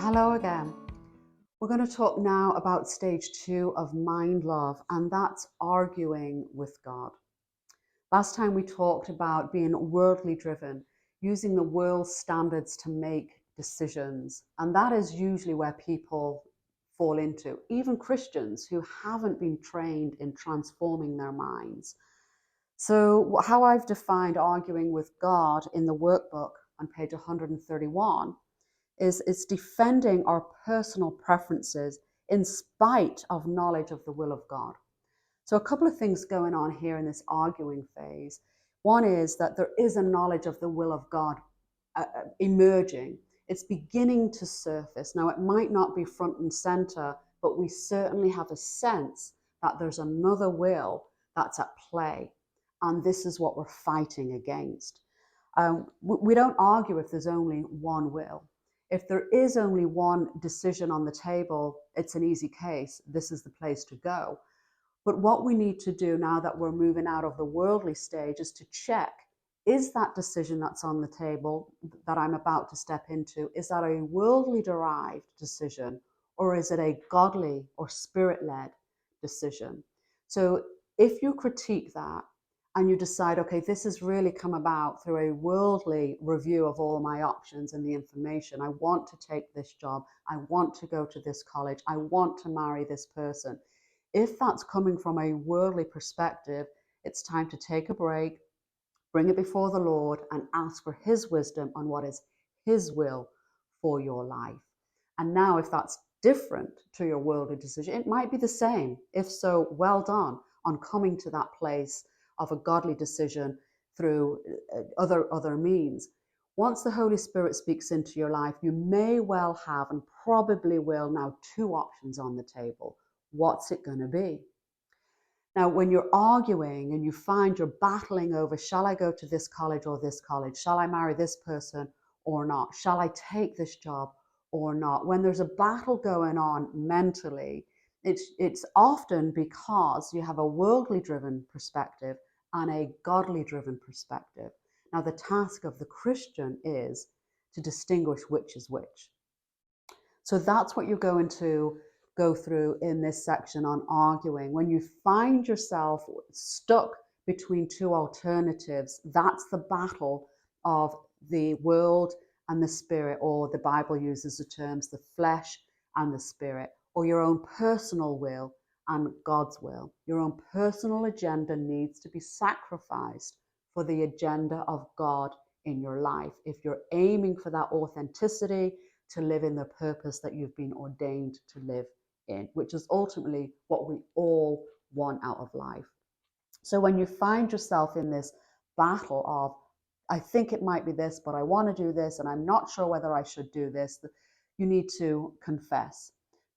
Hello again. We're going to talk now about stage 2 of mind love, and that's arguing with God. Last time we talked about being worldly driven, using the world's standards to make decisions, and that is usually where people fall into, even Christians who haven't been trained in transforming their minds. So, how I've defined arguing with God in the workbook on page 131 is it's defending our personal preferences in spite of knowledge of the will of God. So a couple of things going on here in this arguing phase. One is that there is a knowledge of the will of God emerging. It's beginning to surface. Now, it might not be front and center, but we certainly have a sense that there's another will that's at play. And this is what we're fighting against. We don't argue if there's only one will. If there is only one decision on the table, it's an easy case. This is the place to go. But what we need to do now that we're moving out of the worldly stage is to check, is that decision that's on the table that I'm about to step into, is that a worldly derived decision, or is it a godly or spirit-led decision? So if you critique that and you decide, okay, this has really come about through a worldly review of all my options and the information. I want to take this job. I want to go to this college. I want to marry this person. If that's coming from a worldly perspective, it's time to take a break, bring it before the Lord, and ask for His wisdom on what is His will for your life. And now, if that's different to your worldly decision, it might be the same. If so, well done on coming to that place of a godly decision through other means. Once the Holy Spirit speaks into your life, you may well have and probably will now two options on the table. What's it going to be? Now, when you're arguing and you find you're battling over, shall I go to this college or this college? Shall I marry this person or not? Shall I take this job or not? When there's a battle going on mentally, it's often because you have a worldly driven perspective and a godly driven perspective. Now, the task of the Christian is to distinguish which is which. So that's what you're going to go through in this section on arguing. When you find yourself stuck between two alternatives, that's the battle of the world and the spirit, or the Bible uses the terms the flesh and the spirit, or your own personal will and God's will. Your own personal agenda needs to be sacrificed for the agenda of God in your life. If you're aiming for that authenticity, to live in the purpose that you've been ordained to live in, which is ultimately what we all want out of life. So when you find yourself in this battle of, I think it might be this, but I want to do this, and I'm not sure whether I should do this, you need to confess.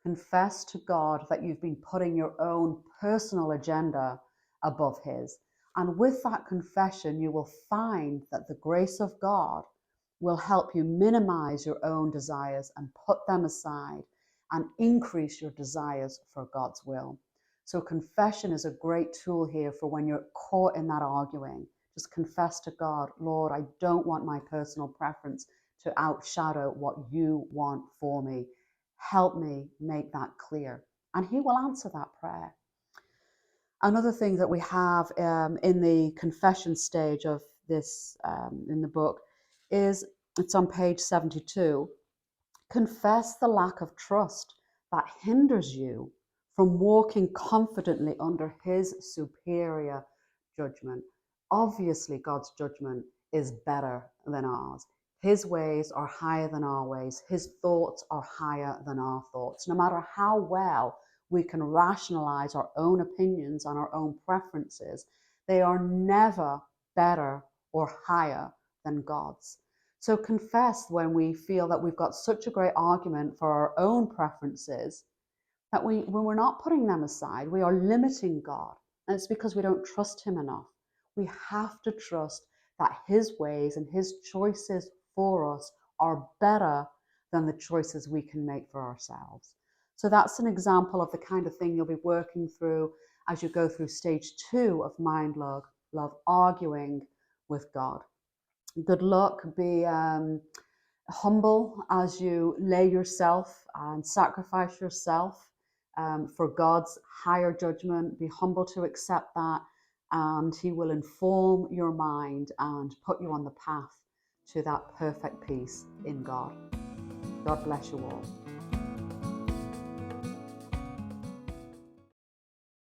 Confess to God that you've been putting your own personal agenda above His. And with that confession, you will find that the grace of God will help you minimize your own desires and put them aside and increase your desires for God's will. So confession is a great tool here for when you're caught in that arguing. Just confess to God, Lord, I don't want my personal preference to outshadow what you want for me. Help me make that clear. And He will answer that prayer. Another thing that we have in the confession stage of this in the book is, it's on page 72, confess the lack of trust that hinders you from walking confidently under His superior judgment. Obviously, God's judgment is better than ours. His ways are higher than our ways. His thoughts are higher than our thoughts. No matter how well we can rationalize our own opinions and our own preferences, they are never better or higher than God's. So confess when we feel that we've got such a great argument for our own preferences that when we're not putting them aside, we are limiting God. And it's because we don't trust Him enough. We have to trust that His ways and His choices for us are better than the choices we can make for ourselves. So that's an example of the kind of thing you'll be working through as you go through stage 2 of mind love, arguing with God. Good luck. humble as you lay yourself and sacrifice yourself for God's higher judgment. Be humble to accept that, and He will inform your mind and put you on the path to that perfect peace in God. God bless you all.